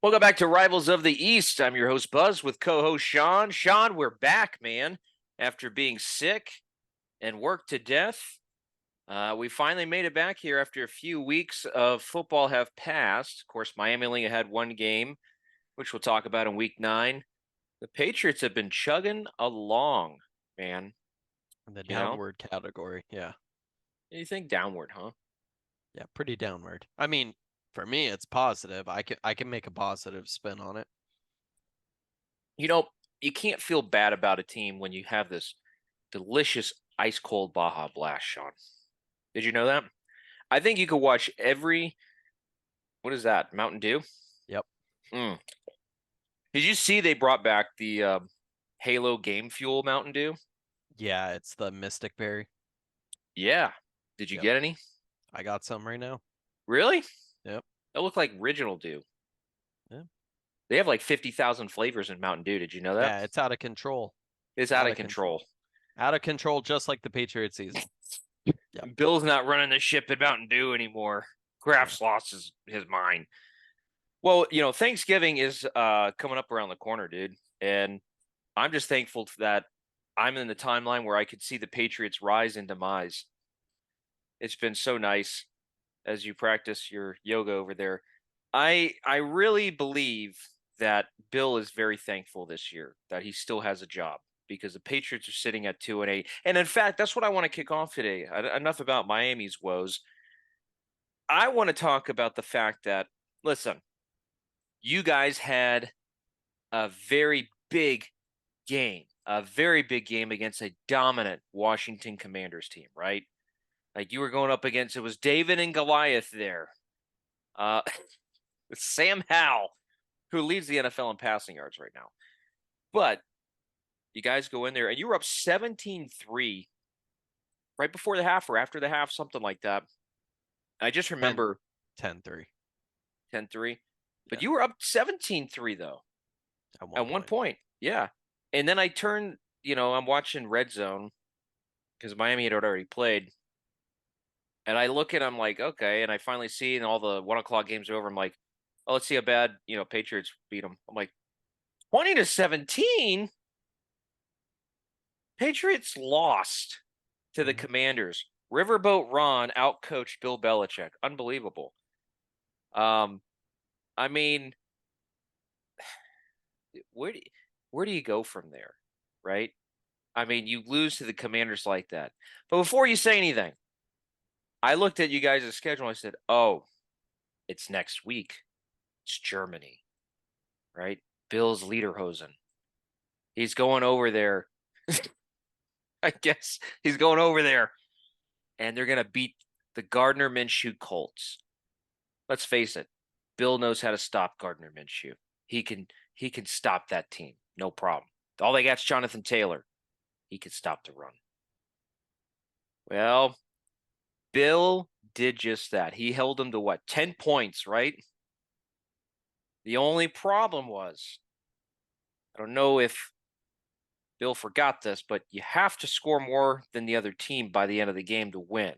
Welcome back to Rivals of the East. I'm your host, Buzz, with co-host Sean. Sean, we're back, man. After being sick and worked to death, we finally made it back here after a few weeks of football have passed. Of course, Miami only had one game, which we'll talk about in week 9. The Patriots have been chugging along, man. In the You know, downward category. Yeah. you think downward, huh? Yeah, pretty downward. I mean, for me it's positive. I can make a positive spin on it. You know, you can't feel bad about a team when you have this delicious ice cold Baja Blast, Sean. Did you know that? I think you could watch every. What is that? Mountain Dew? Yep. Mm. Did you see they brought back the Halo Game Fuel Mountain Dew? Yeah, it's the Mystic Berry. Yeah. Did you Yep. get any? I got some right now. Really? Yep. That look like original Dew. Yeah. They have like 50,000 flavors in Mountain Dew. Did you know that? Yeah, it's out of control. It's out Out of of control. control. Out of control just like the Patriots season. Yep. Bill's not running the ship at Mountain Dew anymore. Yeah. Kraft's lost his mind. Well, Thanksgiving is coming up around the corner, dude. And I'm just thankful that I'm in the timeline where I could see the Patriots rise and demise. It's been so nice as you practice your yoga over there. I really believe that Bill is very thankful this year that he still has a job because the Patriots are sitting at 2-8. And in fact, that's what I want to kick off today. Enough about Miami's woes. I want to talk about the fact that, listen, you guys had a very big game against a dominant Washington Commanders team, right? Like you were going up against, it was David and Goliath there. Uh, Sam Howell, who leads the NFL in passing yards right now. But you guys go in there and you were up 17-3 right before the half or after the half, something like that. I just 10 remember 10-3. 10-3. But Yeah. you were up 17-3 though At one at one point. point. Yeah. And then I turned, I'm watching Red Zone because Miami had already played. And I look at them like, okay. And I finally see, and all the 1 o'clock games are over. I'm like, oh, let's see how bad, Patriots beat them. I'm like, 20-17? Patriots lost to the Hmm. Commanders. Riverboat Ron outcoached Bill Belichick. Unbelievable. Um, I mean, where do where do you go from there, right? I mean, you lose to the Commanders like that. But before you say anything, I looked at you guys' schedule and I said, "Oh, it's next week. It's Germany, right? Bill's Lederhosen. He's going over there. I guess he's going over there, and they're gonna beat the Gardner Minshew Colts. Let's face it, Bill knows how to stop Gardner Minshew. He can stop that team, no problem. All they got's Jonathan Taylor. He can stop the run. Well, Bill did just that. He held them to what, 10 points, right? The only problem was, I don't know if Bill forgot this, but you have to score more than the other team by the end of the game to win.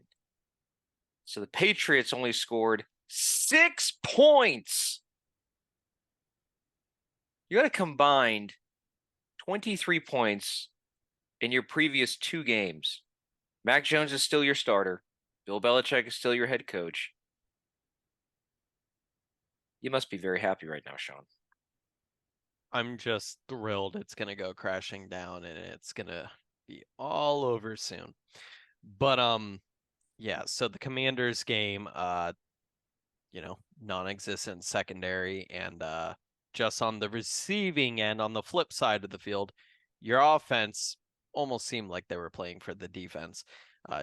So the Patriots only scored 6 points. You got a combined 23 points in your previous 2 games. Mac Jones is still your starter. Bill Belichick is still your head coach. You must be very happy right now, Sean. I'm just thrilled it's gonna go crashing down and it's gonna be all over soon. But yeah, so the Commanders game, non-existent secondary and just on the receiving end on the flip side of the field, your offense almost seemed like they were playing for the defense.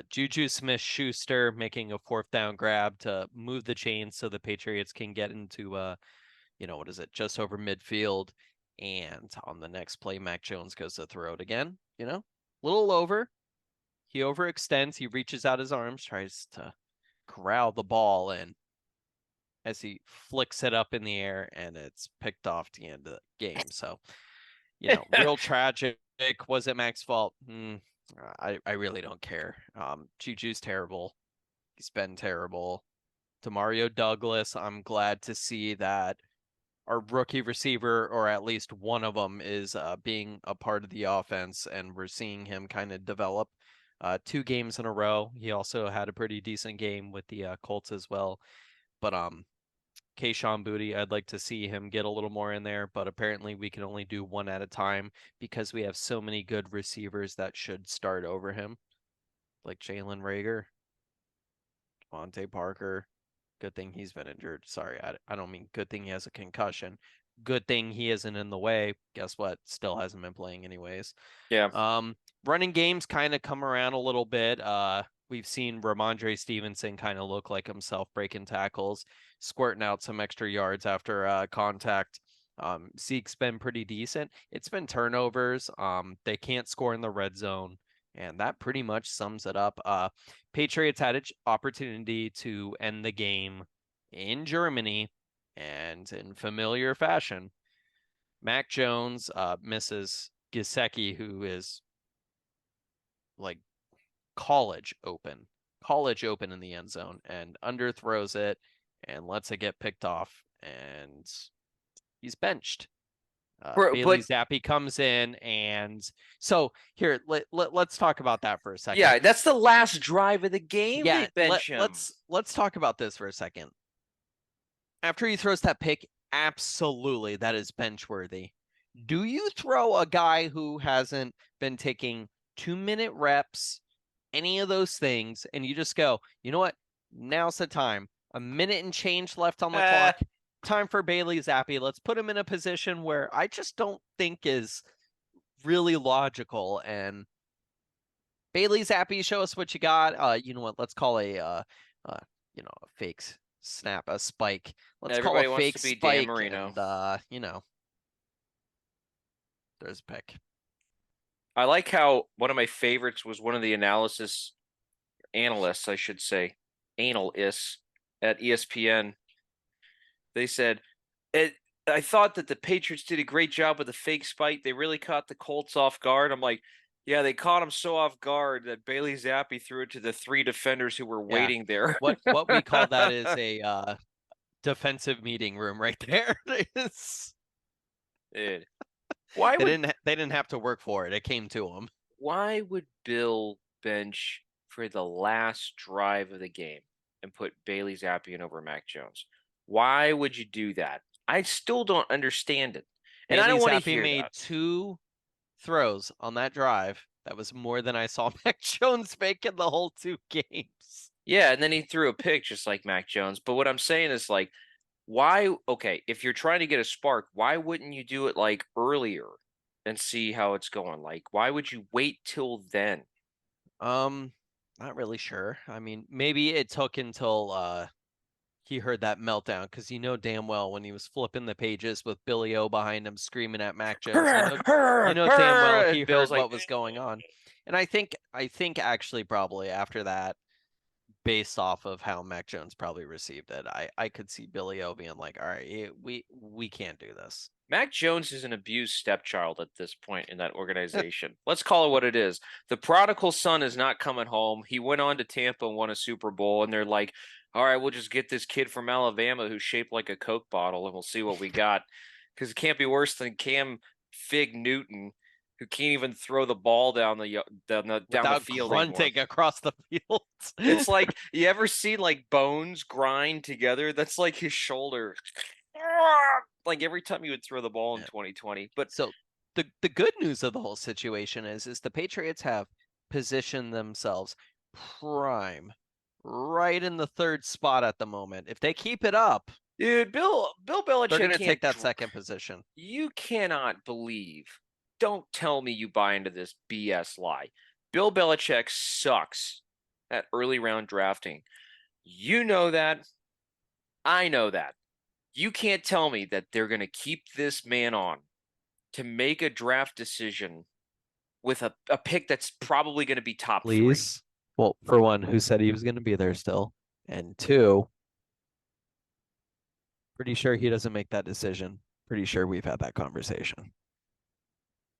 Juju Smith-Schuster making a fourth down grab to move the chains so the Patriots can get into what is it, just over midfield. And on the next play, Mac Jones goes to throw it again, a little over. He overextends, he reaches out his arms, tries to corral the ball, and as he flicks it up in the air and it's picked off to the end of the game. So, real tragic. Was it Mac's fault? I really don't care. Juju's terrible. He's been terrible. To Mario Douglas, I'm glad to see that our rookie receiver, or at least one of them, is being a part of the offense, and we're seeing him kind of develop. 2 games in a row. He also had a pretty decent game with the Colts as well. But Kayshon Boutte, I'd like to see him get a little more in there, but apparently we can only do one at a time because we have so many good receivers that should start over him, like Jalen Reagor, Devontae Parker. Good thing he's been injured. Sorry, I don't mean good thing he has a concussion. Good thing he isn't in the way. Guess what? Still hasn't been playing anyways. Yeah. Running games kind of come around a little bit. We've seen Ramondre Stevenson kind of look like himself, breaking tackles, squirting out some extra yards after contact. Zeke's been pretty decent. It's been turnovers. They can't score in the red zone, and that pretty much sums it up. Patriots had an opportunity to end the game in Germany, and in familiar fashion, Mac Jones misses Gesicki, who is like college open in the end zone, and underthrows it and lets it get picked off, and he's benched. Bailey But Zappi comes in, and so here let's talk about that for a second. yeah, that's the last drive of the game. Yeah, They bench him. let's talk about this for a second. After he throws that pick, absolutely that is bench worthy. Do you throw a guy who hasn't been taking 2-minute reps, any of those things, and you just go, you know what? Now's the time. A minute and change left on the clock. Time for Bailey Zappi. Let's put him in a position where I just don't think is really logical. And Bailey Zappi, show us what you got. You know what? Let's call a fake snap, a spike. Let's Everybody call a wants fake to be Dan spike, Marino. and there's a pick. I like how one of my favorites was one of the analysts, I should say, analysts at ESPN. They said, I thought that the Patriots did a great job with the fake spike. They really caught the Colts off guard. I'm like, yeah, they caught him so off guard that Bailey Zappi threw it to the 3 defenders who were waiting there. What we call that is a defensive meeting room right there. Dude, they didn't have to work for it. It came to them. Why would Bill bench for the last drive of the game and put Bailey Zappi in over Mac Jones? Why would you do that? I still don't understand it. And Bailey I don't want to Zappi hear made that. 2 throws on that drive. That was more than I saw Mac Jones make in the whole 2 games. Yeah, and then he threw a pick just like Mac Jones. But what I'm saying is like, why? Okay, if you're trying to get a spark, why wouldn't you do it like earlier and see how it's going? Like, why would you wait till then? Not really sure. I mean, maybe it took until he heard that meltdown, because you know damn well when he was flipping the pages with Billy O behind him screaming at Mac Jones, you know damn well he heard what was going on. And I think actually probably after that, based off of how Mac Jones probably received it, I could see Billy O being like, all right, we can't do this. Mac Jones is an abused stepchild at this point in that organization. Let's call it what it is. The prodigal son is not coming home. He went on to Tampa and won a Super Bowl, and they're like, all right, we'll just get this kid from Alabama who's shaped like a Coke bottle, and we'll see what we got. Because it can't be worse than Cam Fig Newton, who can't even throw the ball down the field grunting anymore. Across the field. It's like, you ever seen like bones grind together? That's like his shoulder. Like every time you would throw the ball in 2020. But so the good news of the whole situation is the Patriots have positioned themselves prime right in the 3rd spot at the moment. If they keep it up, dude, Bill Belichick, they're going to take that 2nd position. You cannot believe. Don't tell me you buy into this BS lie. Bill Belichick sucks at early round drafting. You know that. I know that. You can't tell me that they're going to keep this man on to make a draft decision with a pick that's probably going to be top 3. Well, for one, who said he was going to be there still? And 2, pretty sure he doesn't make that decision. Pretty sure we've had that conversation.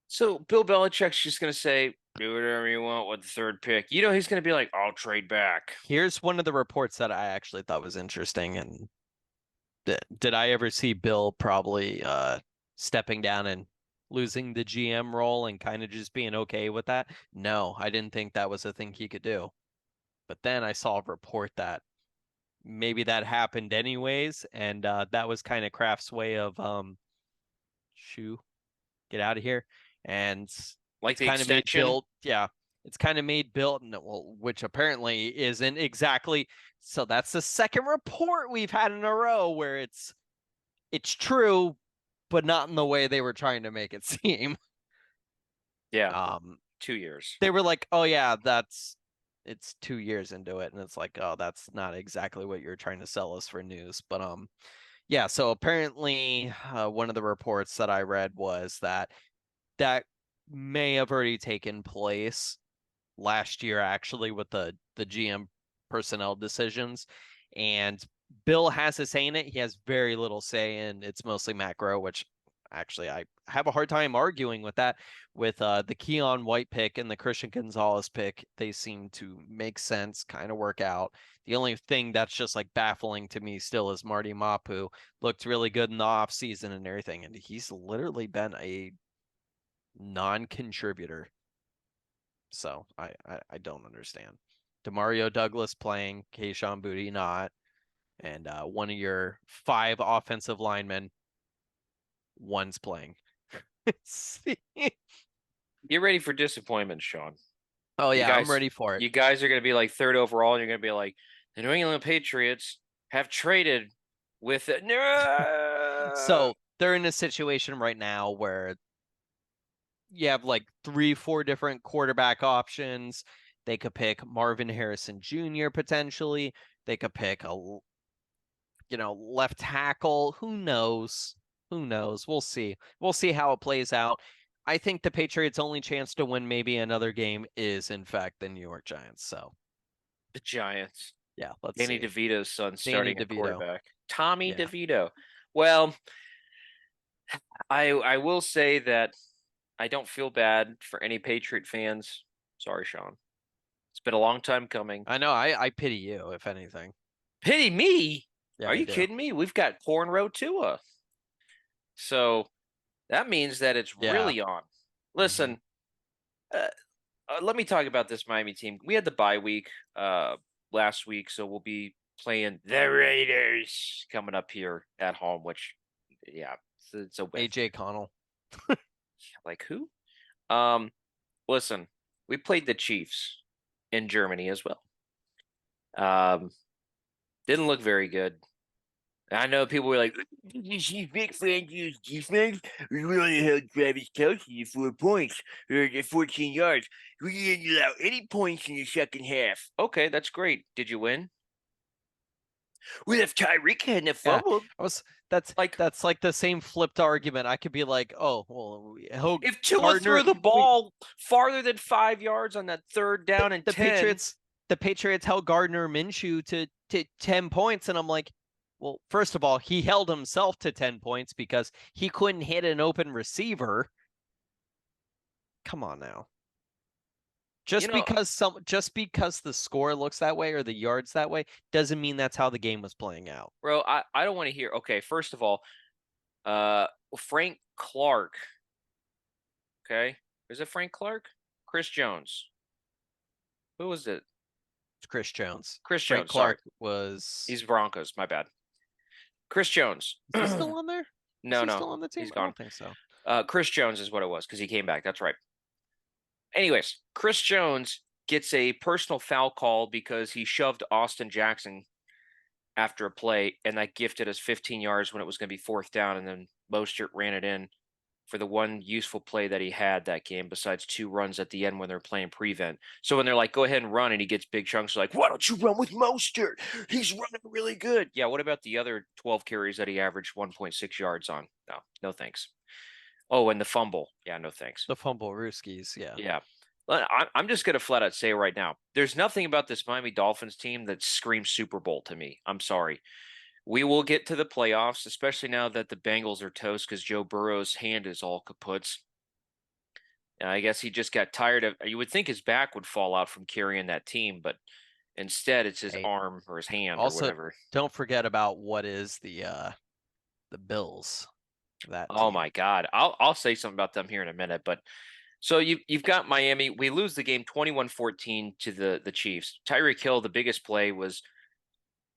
So Bill Belichick's just going to say, do whatever you want with the 3rd pick. You know, he's going to be like, I'll trade back. Here's one of the reports that I actually thought was interesting, and Did I ever see Bill probably stepping down and losing the GM role and kind of just being okay with that? No, I didn't think that was a thing he could do. But then I saw a report that maybe that happened anyways, and that was kind of Kraft's way of shoo, get out of here. And Like it's the kind of made extension. Bill, yeah, it's kind of made Bill, no, well, which apparently isn't exactly. So that's the second report we've had in a row where it's true, but not in the way they were trying to make it seem. Yeah, Um, 2 years. they were like, "Oh yeah, it's 2 years into it," and it's like, "Oh, that's not exactly what you're trying to sell us for news." But yeah. So apparently, one of the reports that I read was that may have already taken place last year, actually, with the GM personnel decisions, and Bill has a say in it. He has very little say in it's mostly macro, which actually I have a hard time arguing with that. With the Keon White pick and the Christian Gonzalez pick, they seem to make sense, kind of work out. The only thing that's just like baffling to me still is Marty Mapu looked really good in the off season and everything, and he's literally been a non-contributor. So I don't understand. Demario Douglas playing, Kayshon Boutte not, and one of your five offensive linemen, one's playing. Get ready for disappointment, Sean. Oh You yeah, I'm guys, ready for it. you guys are going to be like third overall, and you're going to be like, the New England Patriots have traded with it. No! So they're in a situation right now where you have like 3, 4 different quarterback options. They could pick Marvin Harrison Jr. potentially. They could pick a left tackle. Who knows? Who knows? We'll see. We'll see how it plays out. I think the Patriots' only chance to win maybe another game is, in fact, the New York Giants. So, The Giants. yeah, let's Danny see. DeVito's son Danny starting at DeVito. quarterback. Tommy Yeah. DeVito. Well, I will say that I don't feel bad for any Patriot fans. Sorry, Sean. It's been a long time coming. I know. I pity you, if anything. Pity me? Yeah, Are I you do. kidding me? We've got cornrow Tua. So that means that it's Yeah. really on. Hmm. Listen, uh, let me talk about this Miami team. We had the bye week last week, so we'll be playing the Raiders coming up here at home, which, yeah, it's a win. AJ Connell. Like who? Um, Listen, we played the Chiefs in Germany as well. Um, didn't look very good. I know people were like, "She's big Fangio's defense. We only held Travis Kelsey to 4 points, or 14 yards. We didn't allow any points in the second half." Okay, that's great. Did you win? Well, if Tyreek hadn't have Yeah. fumbled, I was that's like that's like the same flipped argument. I could be like, oh, well, if Tua Gardner threw the we ball farther than 5 yards on that third down and the 10, Patriots held Gardner Minshew to 10 points, and I'm like, well, first of all, he held himself to 10 points because he couldn't hit an open receiver. Come on now. you know, Just because the score looks that way or the yards that way doesn't mean that's how the game was playing out. bro, I don't want to hear. Okay, first of all, Frank Clark. Okay, is it Frank Clark? Chris Jones. Who was it? It's Chris Jones. Chris Frank Jones. Sorry, Clark was he's Broncos. My bad. Chris Jones. Is he still on there? Is No, he no, still on the he's team? I gone. don't think so. Chris Jones is what it was because he came back. That's right. Anyways, Chris Jones gets a personal foul call because he shoved Austin Jackson after a play, and that gifted us 15 yards when it was going to be fourth down, and then Mostert ran it in for the one useful play that he had that game, besides 2 runs at the end when they're playing prevent. So when they're like, go ahead and run, and he gets big chunks, like, why don't you run with Mostert? He's running really good. Yeah, what about the other 12 carries that he averaged 1.6 yards on? No, no thanks. Oh, and the fumble. Yeah, no thanks. The fumble Rooskies, yeah. Yeah. I'm just going to flat out say right now, there's nothing about this Miami Dolphins team that screams Super Bowl to me. I'm sorry. We will get to the playoffs, especially now that the Bengals are toast because Joe Burrow's hand is all kaputs. I guess he just got tired of. You would think his back would fall out from carrying that team, but Instead, it's his Hey, arm or his hand or also whatever. don't forget about what is the Bills, that Oh team. my God. I'll say something about them here in a minute, but so you've got Miami. We lose the game 21-14 to the Chiefs. Tyreek Hill, the biggest play was,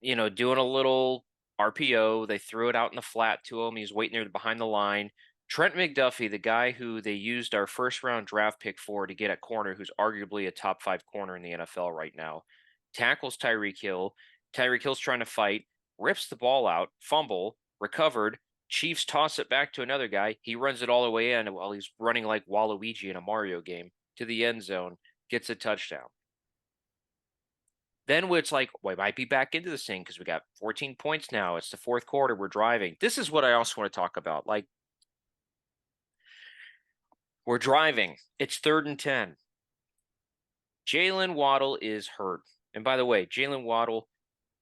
doing a little RPO. They threw it out in the flat to him. He's waiting there behind the line. Trent McDuffie, the guy who they used our first round draft pick for to get at corner, who's arguably a top 5 corner in the NFL right now, tackles Tyreek Hill. Tyreek Hill's trying to fight, rips the ball out, fumble, recovered. Chiefs toss it back to another guy. He runs it all the way in while he's running like Waluigi in a Mario game to the end zone, gets a touchdown. Then it's like, we might be back into this thing because we got 14 points now. It's the fourth quarter. We're driving. This is what I also want to talk about. Like, we're driving. It's 3rd and 10. Jalen Waddle is hurt. And by the way, Jalen Waddle,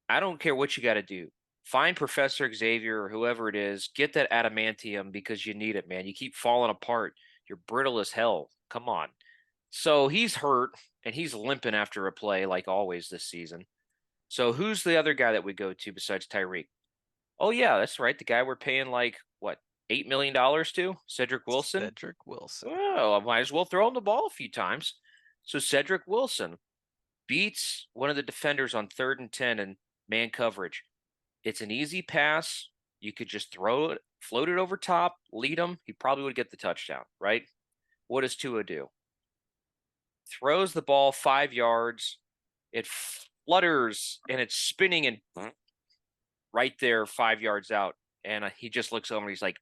I don't care what you got to do. Find Professor Xavier or whoever it is. Get that adamantium because you need it, man. You keep falling apart. You're brittle as hell. Come on. So he's hurt and he's limping after a play, like always this season. So who's the other guy that we go to besides Tyreek? Oh yeah, that's right. The guy we're paying like what, $8 million to? Cedric Wilson? Cedric Wilson. Well, I might as well throw him the ball a few times. So Cedric Wilson beats one of the defenders on 3rd and 10 in man coverage. It's an easy pass. You could just throw it, float it over top, lead him. He probably would get the touchdown, right? What does Tua do? Throws the ball 5 yards. It flutters and it's spinning and right there 5 yards out. And he just looks over and he's like,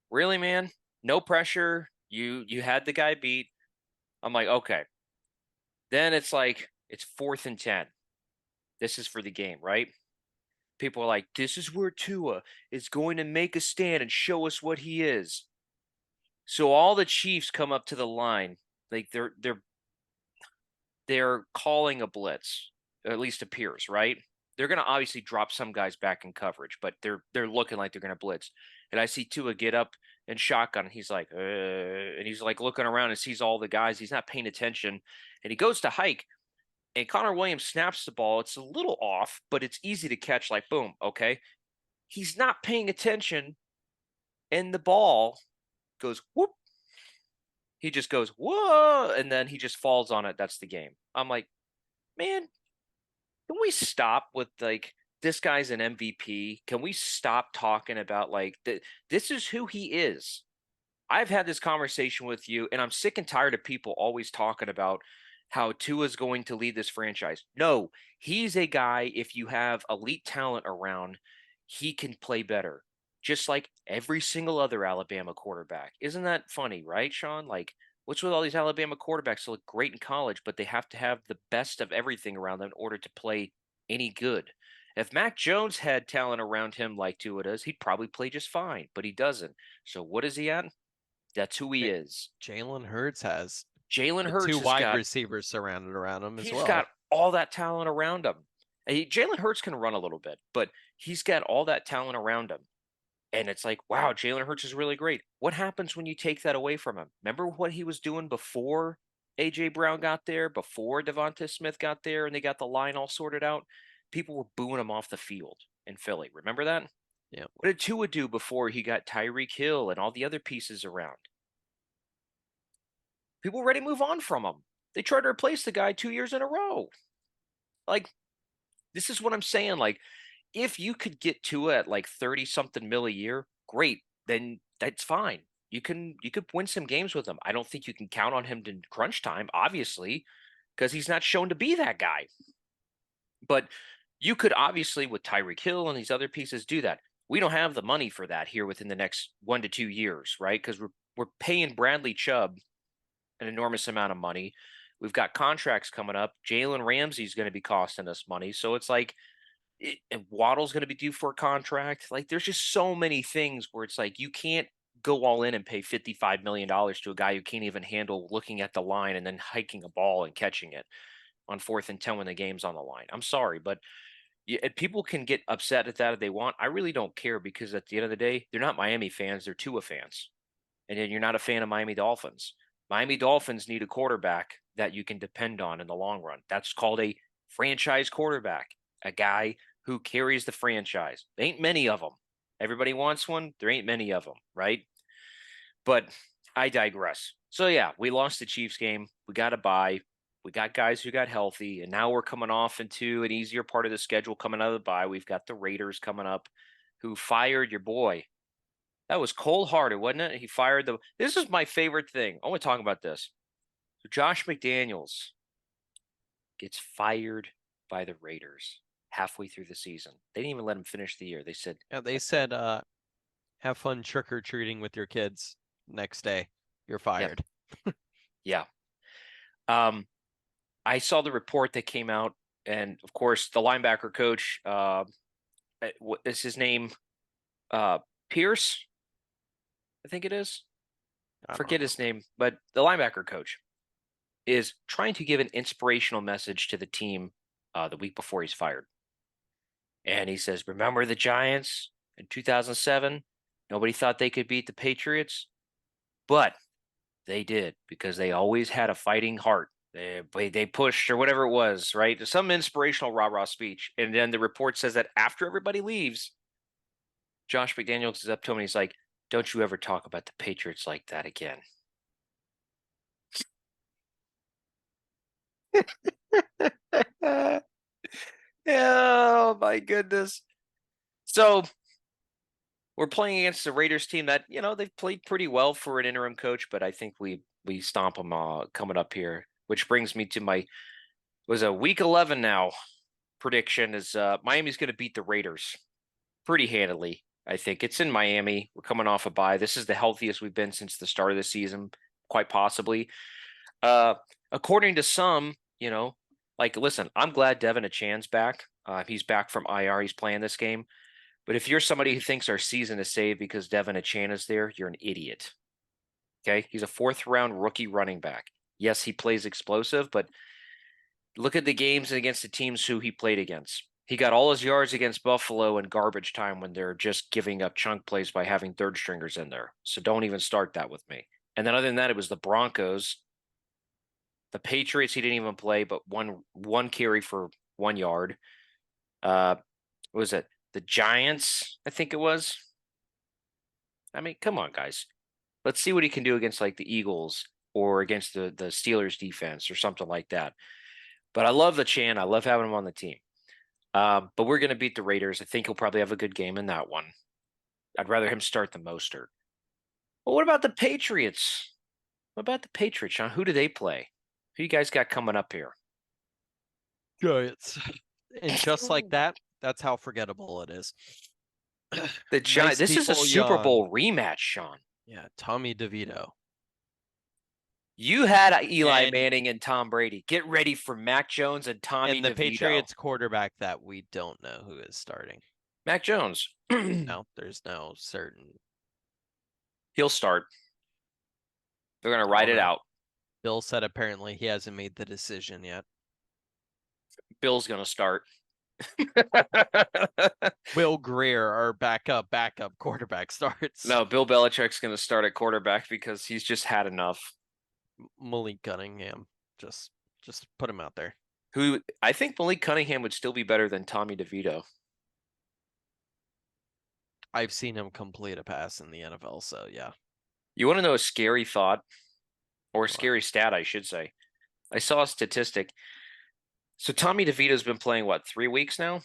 really, man? No pressure. You had the guy beat. I'm like, okay. Then it's like it's 4th and 10. This is for the game, right? People are like, this is where Tua is going to make a stand and show us what he is. So all the Chiefs come up to the line, like they're calling a blitz, at least appears, right? They're going to obviously drop some guys back in coverage, but they're looking like they're going to blitz. And I see Tua get up and shotgun. And he's like, and he's like looking around and sees all the guys. He's not paying attention, and he goes to hike. And Connor Williams snaps the ball. It's a little off, but it's easy to catch. Like boom, okay. He's not paying attention, and the ball goes whoop. He just goes whoa, and then he just falls on it. That's the game. I'm like, man, can we stop with like this guy's an MVP? Can we stop talking about like this is who he is? I've had this conversation with you, and I'm sick and tired of people always talking about how Tua's going to lead this franchise. No, he's a guy, if you have elite talent around, he can play better, just like every single other Alabama quarterback. Isn't that funny, right, Sean? Like, what's with all these Alabama quarterbacks that look great in college, but they have to have the best of everything around them in order to play any good? If Mac Jones had talent around him like Tua does, he'd probably play just fine, but he doesn't. So what is he at? That's who he is. Jalen Hurts has Jalen the Hurts two has wide got receivers surrounded around him as he's got well. all that talent around him. Jalen Hurts can run a little bit, but he's got all that talent around him. And it's like, wow, Jalen Hurts is really great. What happens when you take that away from him? Remember what he was doing before AJ Brown got there, before Devonta Smith got there, and they got the line all sorted out? People were booing him off the field in Philly. Remember that? Yeah. What did Tua do before he got Tyreek Hill and all the other pieces around? People were ready to move on from him. They tried to replace the guy 2 years in a row. Like, this is what I'm saying. Like, if you could get Tua at like 30 something mil a year, great. Then that's fine. You could win some games with him. I don't think you can count on him to crunch time, obviously, because he's not shown to be that guy. But you could obviously with Tyreek Hill and these other pieces do that. We don't have the money for that here within the next 1 to 2 years, right? Because we're paying Bradley Chubb an enormous amount of money. We've got contracts coming up. Jalen Ramsey's going to be costing us money. So it's like, and Waddle's going to be due for a contract. Like, there's just so many things where it's like, you can't go all in and pay $55 million to a guy who can't even handle looking at the line and then hiking a ball and catching it on 4th and 10 when the game's on the line. I'm sorry, but people can get upset at that if they want. I really don't care because at the end of the day, they're not Miami fans. They're Tua fans. And then you're not a fan of Miami Dolphins. Miami Dolphins need a quarterback that you can depend on in the long run. That's called a franchise quarterback, a guy who carries the franchise. There ain't many of them. Everybody wants one. There ain't many of them, right? But I digress. So yeah, we lost the Chiefs game. We got a bye. We got guys who got healthy, and now we're coming off into an easier part of the schedule coming out of the bye. We've got the Raiders coming up, who fired your boy. That was cold hearted, wasn't it? He fired the. This is my favorite thing. I want to talk about this. So Josh McDaniels gets fired by the Raiders halfway through the season. They didn't even let him finish the year. They said, Yeah, they said, have fun trick or treating with your kids. Next day, you're "Yep, fired. yeah." I saw the report that came out, and of course, the linebacker coach, what is his name? Uh, Pierce, I think it is. I don't Forget know. his name, but the linebacker coach is trying to give an inspirational message to the team the week before he's fired. And he says, "Remember the Giants in 2007? Nobody thought they could beat the Patriots, but they did because they always had a fighting heart. They pushed or whatever it was, right? Some inspirational rah-rah speech." And then the report says that after everybody leaves, Josh McDaniels is up to him and he's like, "Don't you ever talk about the Patriots like that again." Oh my goodness. So we're playing against the Raiders team that, they've played pretty well for an interim coach, but I think we stomp them coming up here, which brings me to my was a week 11 now prediction is Miami's going to beat the Raiders pretty handily. I think it's in Miami. We're coming off a bye. This is the healthiest we've been since the start of the season, quite possibly. Uh, According to some, like listen, I'm glad Devin Achan's back. He's back from IR. He's playing this game. But if you're somebody who thinks our season is saved because Devin Achan is there, you're an idiot. Okay, he's a fourth round rookie running back. Yes, he plays explosive, but look at the games against the teams who he played against. He got all his yards against Buffalo in garbage time when they're just giving up chunk plays by having third stringers in there. So don't even start that with me. And then other than that, it was the Broncos, the Patriots. He didn't even play, but one carry for 1 yard. What was it? The Giants, I think it was. I mean, come on, guys. Let's see what he can do against like the Eagles or against the Steelers defense or something like that. But I love the Chan. I love having him on the team. But we're going to beat the Raiders. I think he'll probably have a good game in that one. I'd rather him start than Mostert. But what about the Patriots? What about the Patriots, Sean? Who do they play? Who you guys got coming up here? Giants. And just like that, that's how forgettable it is. The Giants. Nice This is a people, Super young. Bowl rematch, Sean. Yeah, Tommy DeVito. You had Eli And Manning and Tom Brady. Get ready for Mac Jones and Tommy the DeVito. Patriots quarterback that we don't know who is starting. Mac Jones. No, there's no certain. He'll start. They're going to I ride don't it know. out. Bill said apparently he hasn't made the decision yet. Bill's going to start. Will Greer, our backup quarterback, starts. No, Bill Belichick's going to start at quarterback because he's just had enough. Malik Cunningham. Just put him out there. Who I think Malik Cunningham would still be better than Tommy DeVito. I've seen him complete a pass in the NFL, so yeah. You want to know a scary thought or a What? scary stat, I should say. I saw a statistic. So Tommy DeVito's been playing what, 3 weeks now?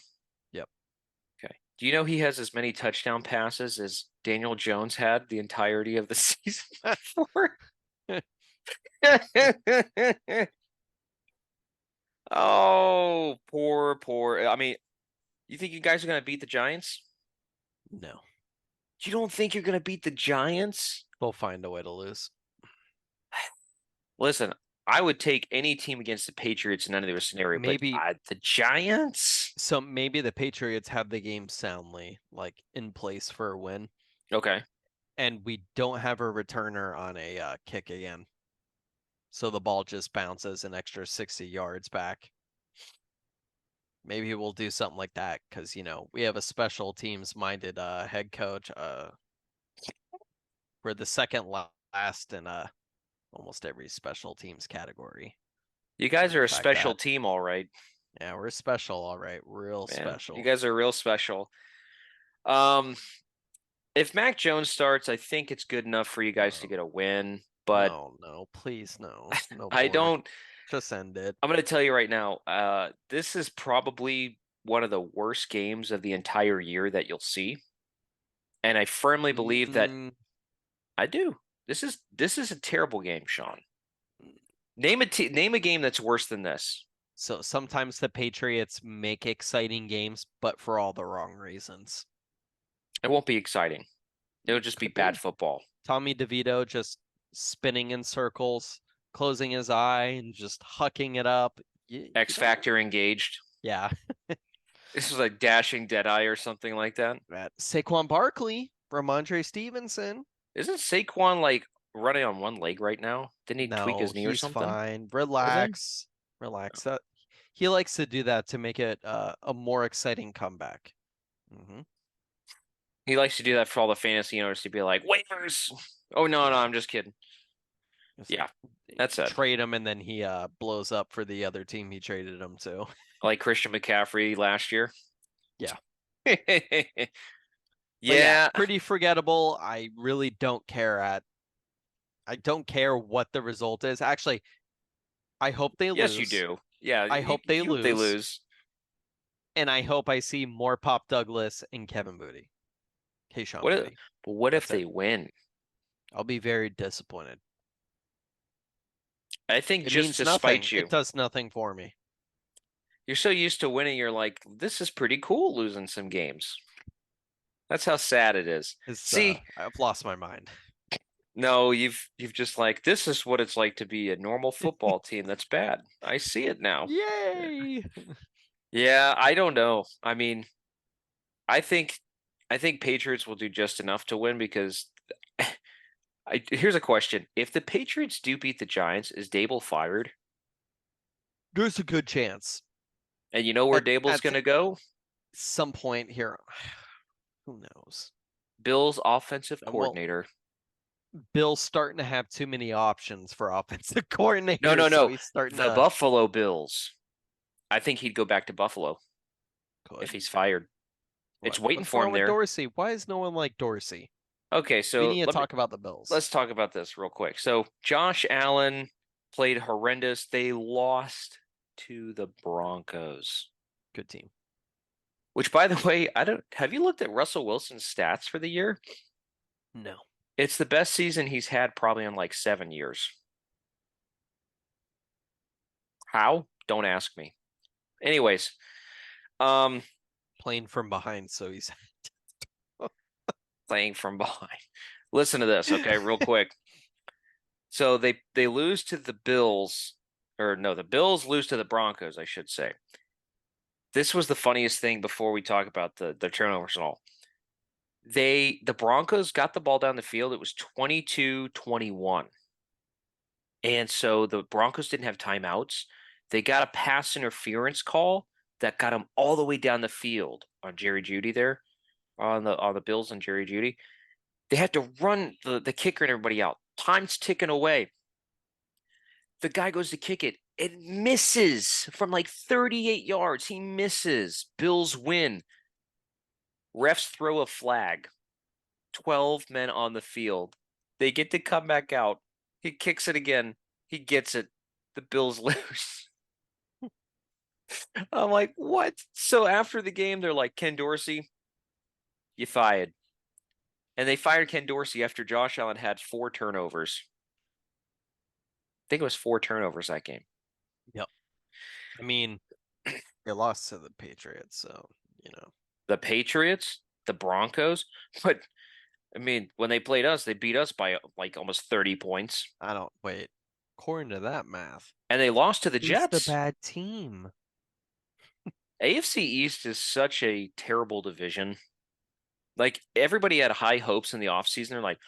Yep. Okay. Do you know he has as many touchdown passes as Daniel Jones had the entirety of the season before? Oh, poor. I mean, you think you guys are going to beat the Giants? No. You don't think you're going to beat the Giants? They'll find a way to lose. Listen, I would take any team against the Patriots in any other scenario, but Maybe the Giants? so maybe the Patriots have the game soundly, like in place for a win, Okay. and we don't have a returner on a kick again. So the ball just bounces an extra 60 yards back. Maybe we'll do something like that because we have a special teams minded head coach. We're the second last in almost every special teams category. You guys are a Fact special that. team, all right. Yeah, we're special, all right. Real Man, you special. guys are real special. Um, if Mac Jones starts, I think it's good enough for you guys to No, get a win. But no, please, no. No I more. don't. Just end it. I'm going to tell you right now. This is probably one of the worst games of the entire year that you'll see, and I firmly believe that Mm, I do. This is a terrible game, Sean. Name a game that's worse than this. so sometimes the Patriots make exciting games, but for all the wrong reasons. It won't be exciting. It'll just be Could bad be. football. Tommy DeVito just spinning in circles, closing his eye, and just hucking it up. X Factor engaged. Yeah. This is like dashing Deadeye or something like that. Saquon Barkley, Ramondre Stevenson. Isn't Saquon like running on one leg right now? Didn't he tweak No, his knee or he's something? fine. Is he? Relax. Relax. He likes to do that to make it a more exciting comeback. Hmm. He likes to do that for all the fantasy owners to be like, waivers. Oh no, Yeah. I'm just kidding. Just Yeah, that's it. trade him and then he blows up for the other team he traded him to. Like Christian McCaffrey last year. Yeah. But yeah, Yeah. pretty forgettable. I don't care what the result is. Actually, I hope they Yes, you lose. do. Yeah, I hope they you hope they lose. lose. And I hope I see more Pop Douglas and Kevin Booty. Kayshon Booty. What if That's it. they win? I'll be very disappointed. I think It just means to nothing. spite It you. does nothing for me. You're so used to winning, you're like, this is pretty cool losing some games. That's how sad it is. See, I've lost my mind. no, you've just like this is what it's like to be a normal football team that's bad. I see it now. Yay! Yeah, I don't know. I mean, I think I think Patriots will do just enough to win because here's a question. If the Patriots do beat the Giants, is Dable fired? There's a good chance. And you know where Dable's At going to go? some point here, who knows? Bill's offensive Well, coordinator. Bill's starting to have too many options for offensive No, coordinators, no, so no. he's starting The to Buffalo Bills. I think he'd go back to Buffalo if could. he's fired. It's waiting What's for him wrong with there. Dorsey? Why is no one like Dorsey? Okay, We so need to talk about the Bills. let's talk about this real quick. So Josh Allen played horrendous. They lost to the Broncos. Good team. Which, by the way, I don't have you looked at Russell Wilson's stats for the year? No. It's the best season he's had probably in like 7 years. How? Don't ask me. Anyways, um, Playing from behind, so he's playing from behind. Listen to this, okay, real quick. So they lose to the Bills, or no, the Bills lose to the Broncos, I should say. This was the funniest thing before we talk about the turnovers and all. The Broncos got the ball down the field. It was 22-21. And so the Broncos didn't have timeouts. They got a pass interference call that got them all the way down the field on Jerry Jeudy there, on the Bills and Jerry Jeudy. They had to run the kicker and everybody out. Time's ticking away. The guy goes to kick it. It misses from like 38 yards. He misses. Bills win. Refs throw a flag. 12 men on the field. They get to come back out. He kicks it again. He gets it. The Bills lose. I'm like, what? So after the game, they're like, Ken Dorsey, you fired. And they fired Ken Dorsey after Josh Allen had 4 turnovers. I think it was 4 turnovers that game. Yep. I mean, they lost to the Patriots, so The Patriots, the Broncos, but I mean, when they played us, they beat us by like almost 30 points. I don't wait. According to that math, And they lost to the who's the Jets. bad team? AFC East is such a terrible division. Like everybody had high hopes in the offseason. They're like,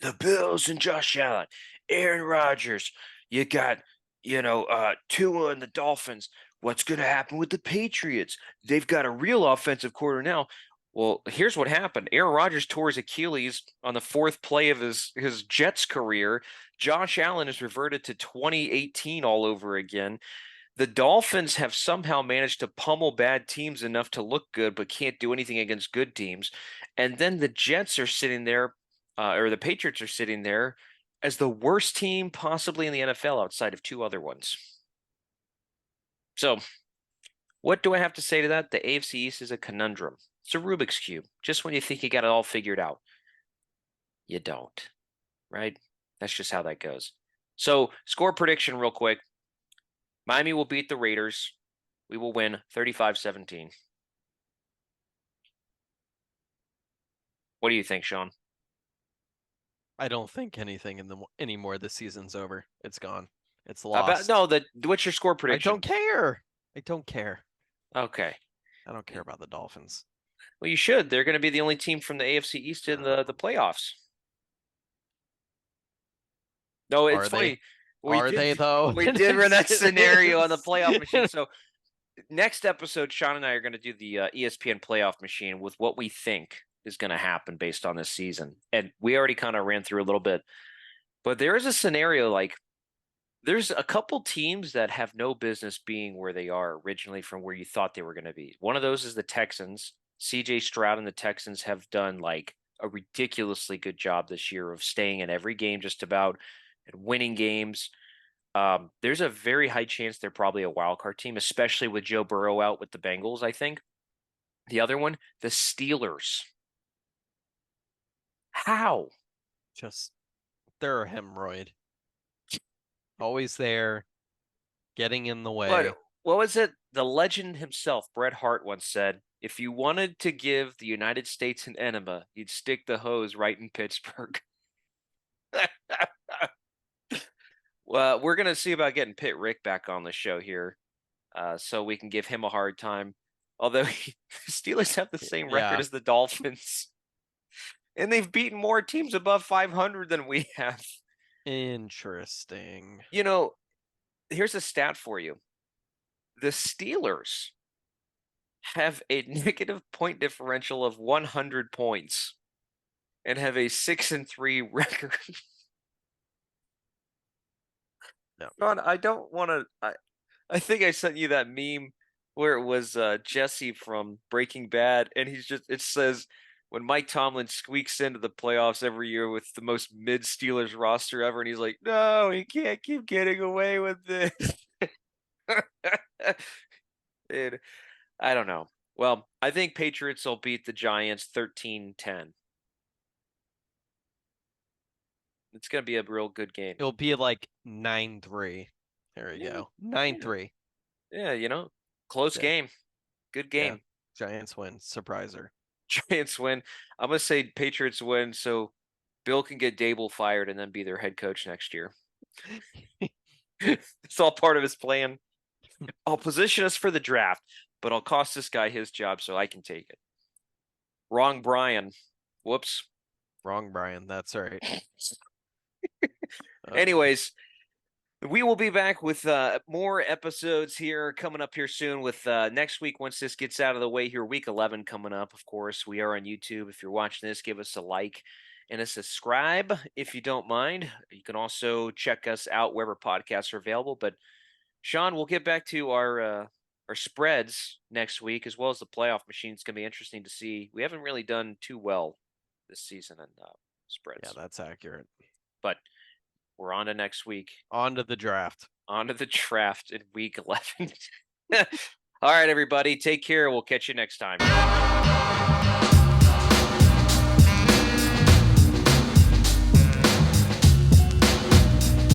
the Bills and Josh Allen, Aaron Rodgers, you got, Tua and the Dolphins. What's going to happen with the Patriots? They've got a real offensive quarter now. Well, here's what happened. Aaron Rodgers tore his Achilles on the fourth play of his Jets career. Josh Allen has reverted to 2018 all over again. The Dolphins have somehow managed to pummel bad teams enough to look good, but can't do anything against good teams. And then the Jets are sitting there, or the Patriots are sitting there as the worst team possibly in the NFL outside of two other ones. So, what do I have to say to that? The AFC East is a conundrum. It's a Rubik's Cube. Just when you think you got it all figured out, you don't, right? That's just how that goes. So, score prediction real quick. Miami will beat the Raiders. We will win 35-17. What do you think, Sean? I don't think anything anymore. This season's over. It's gone. It's About lost. no, what's your score I prediction? don't care. I don't care. Okay. I don't care about the Dolphins. Well, you should. They're going to be the only team from the AFC East in the playoffs. No, it's Are they? funny. We Are did they though? we did run that scenario on the playoff machine. So next episode, Sean and I are going to do the ESPN playoff machine with what we think is going to happen based on this season. And we already kind of ran through a little bit, but there is a scenario like there's a couple teams that have no business being where they are originally from where you thought they were going to be. One of those is the Texans. CJ Stroud and the Texans have done like a ridiculously good job this year of staying in every game just about and winning games. There's a very high chance they're probably a wild card team, especially with Joe Burrow out with the Bengals, I think. The other one, the Steelers. How? Just they're a hemorrhoid. Always there, getting in the way. What was it? The legend himself, Bret Hart, once said, if you wanted to give the United States an enema, you'd stick the hose right in Pittsburgh. Well, we're going to see about getting Pitt Rick back on the show here so we can give him a hard time. Although the Steelers have the same record as the Dolphins. And they've beaten more teams above 500 than we have. Interesting. You know, here's a stat for you. The Steelers have a negative point differential of 100 points and have a 6-3 record. No. Ron, I don't want to. I think I sent you that meme where it was Jesse from Breaking Bad, and it says when Mike Tomlin squeaks into the playoffs every year with the most mid Steelers roster ever, and he's like, "No, he can't keep getting away with this." Dude, I don't know. Well, I think Patriots will beat the Giants 13-10. It's going to be a real good game. It'll be like 9-3. There you go. 9-3. Yeah, close game. Good game. Yeah. Giants win. Surpriser. Giants win. I'm going to say Patriots win so Bill can get Dable fired and then be their head coach next year. It's all part of his plan. I'll position us for the draft, but I'll cost this guy his job so I can take it. Wrong Brian. Whoops. Wrong Brian. That's right. Anyways, we will be back with more episodes here coming up here soon with next week once this gets out of the way here. Week 11 coming up, of course. We are on YouTube. If you're watching this, give us a like and a subscribe if you don't mind. You can also check us out wherever podcasts are available. But Sean, we'll get back to our spreads next week as well as the playoff machine. It's going to be interesting to see. We haven't really done too well this season in spreads. Yeah, that's accurate. But we're on to next week. On to the draft. On to the draft in week 11. All right, everybody. Take care. We'll catch you next time.